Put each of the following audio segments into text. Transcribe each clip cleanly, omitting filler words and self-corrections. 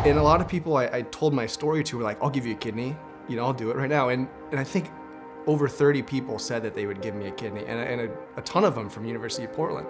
And a lot of people I told my story to were like, I'll give you a kidney, you know, I'll do it right now. And I think over 30 people said that they would give me a kidney, and a ton of them from University of Portland.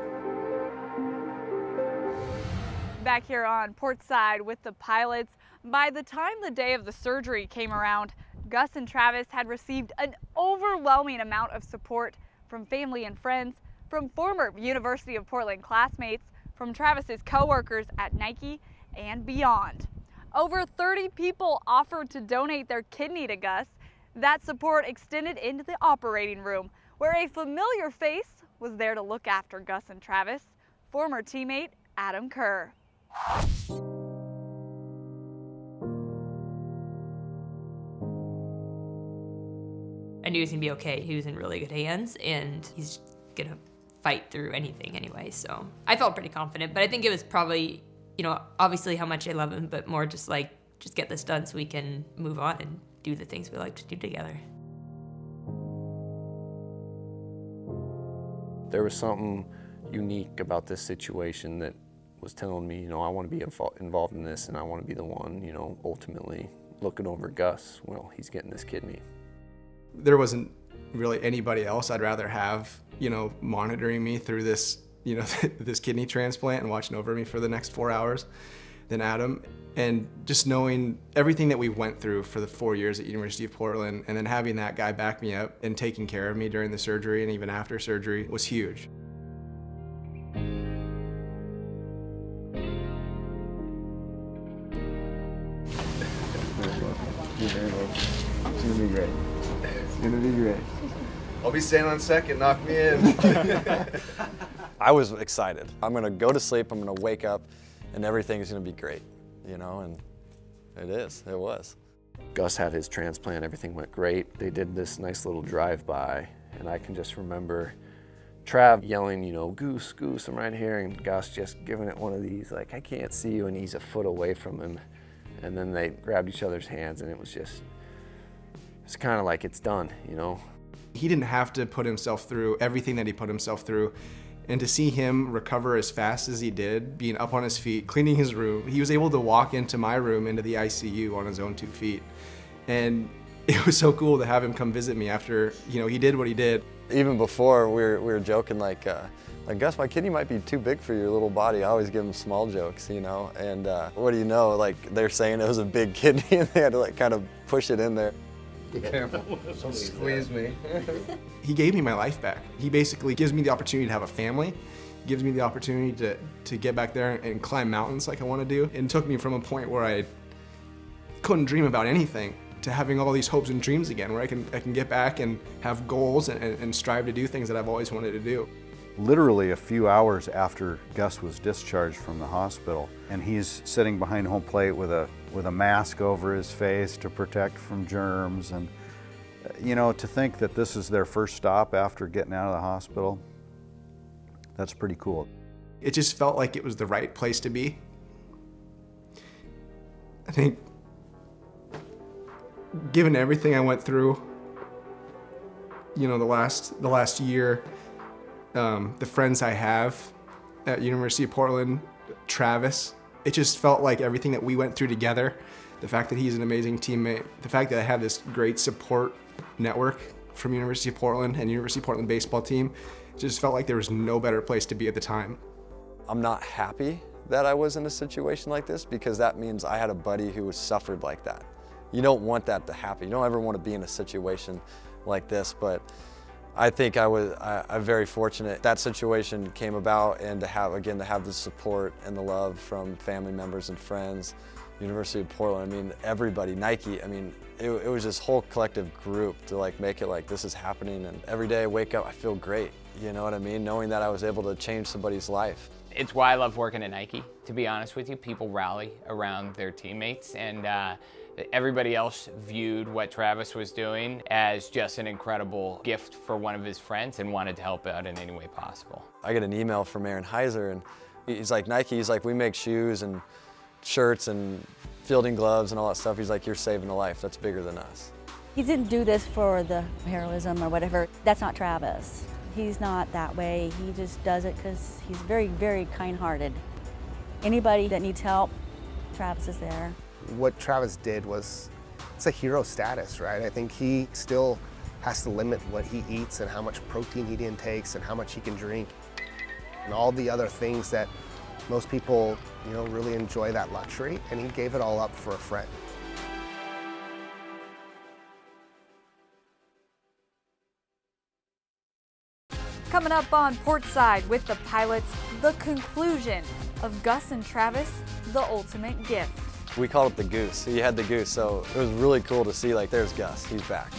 Back here on Portside with the Pilots, by the time the day of the surgery came around, Gus and Travis had received an overwhelming amount of support from family and friends, from former University of Portland classmates, from Travis's coworkers at Nike, and beyond. Over 30 people offered to donate their kidney to Gus. That support extended into the operating room, where a familiar face was there to look after Gus and Travis, former teammate Adam Kerr. I knew he was gonna be okay. He was in really good hands, and he's gonna fight through anything anyway, so I felt pretty confident. But I think it was probably, you know, obviously how much I love him, but more just like, just get this done so we can move on and do the things we like to do together. There was something unique about this situation that was telling me, you know, I want to be involved in this, and I want to be the one, you know, ultimately looking over Gus. Well, he's getting this kidney. There wasn't really anybody else I'd rather have, you know, monitoring me through this, you know, this kidney transplant and watching over me for the next 4 hours than Adam. And just knowing everything that we went through for the 4 years at University of Portland, and then having that guy back me up and taking care of me during the surgery and even after surgery was huge. You're very welcome. It's gonna be great. It's gonna be great. I'll be staying on second, knock me in. I was excited. I'm gonna go to sleep, I'm gonna wake up, and everything's gonna be great, you know, and it was. Gus had his transplant, everything went great. They did this nice little drive-by, and I can just remember Trav yelling, you know, Goose, Goose, I'm right here, and Gus just giving it one of these, like, I can't see you, and he's a foot away from him. And then they grabbed each other's hands, and it was just, it's kind of like it's done, you know? He didn't have to put himself through everything that he put himself through. And to see him recover as fast as he did, being up on his feet, cleaning his room, he was able to walk into my room, into the ICU on his own 2 feet. And it was so cool to have him come visit me after, you know, he did what he did. Even before, we were joking like Gus, my kidney might be too big for your little body. I always give him small jokes, you know, and what do you know, like they're saying it was a big kidney and they had to like kind of push it in there. Be careful, don't squeeze me. He gave me my life back. He basically gives me the opportunity to have a family, gives me the opportunity to get back there and climb mountains like I want to do. And took me from a point where I couldn't dream about anything to having all these hopes and dreams again, where I can get back and have goals and strive to do things that I've always wanted to do. Literally a few hours after Gus was discharged from the hospital, and he's sitting behind home plate with a mask over his face to protect from germs, and you know, to think that this is their first stop after getting out of the hospital, that's pretty cool. It just felt like it was the right place to be. I think, given everything I went through, you know, the last year, the friends I have at University of Portland, Travis, it just felt like everything that we went through together, the fact that he's an amazing teammate, the fact that I had this great support network from University of Portland and University of Portland baseball team, it just felt like there was no better place to be at the time. I'm not happy that I was in a situation like this, because that means I had a buddy who was suffered like that. You don't want that to happen. You don't ever want to be in a situation like this, but I think I'm very fortunate that situation came about, and to have the support and the love from family members and friends, University of Portland, I mean, everybody, Nike, I mean, it was this whole collective group to like make it like this is happening, and every day I wake up, I feel great, you know what I mean? Knowing that I was able to change somebody's life. It's why I love working at Nike, to be honest with you. People rally around their teammates, and everybody else viewed what Travis was doing as just an incredible gift for one of his friends and wanted to help out in any way possible. I get an email from Aaron Heiser, and he's like, Nike, he's like, we make shoes and shirts and fielding gloves and all that stuff. He's like, you're saving a life. That's bigger than us. He didn't do this for the heroism or whatever. That's not Travis. He's not that way. He just does it because he's very, very kind-hearted. Anybody that needs help, Travis is there. What Travis did was, it's a hero status, right? I think he still has to limit what he eats and how much protein he intakes and how much he can drink and all the other things that most people, you know, really enjoy that luxury, and he gave it all up for a friend. Coming up on Portside with the Pilots, the conclusion of Gus and Travis, the ultimate gift. We called it the goose. He had the goose, so it was really cool to see, like, there's Gus, he's back.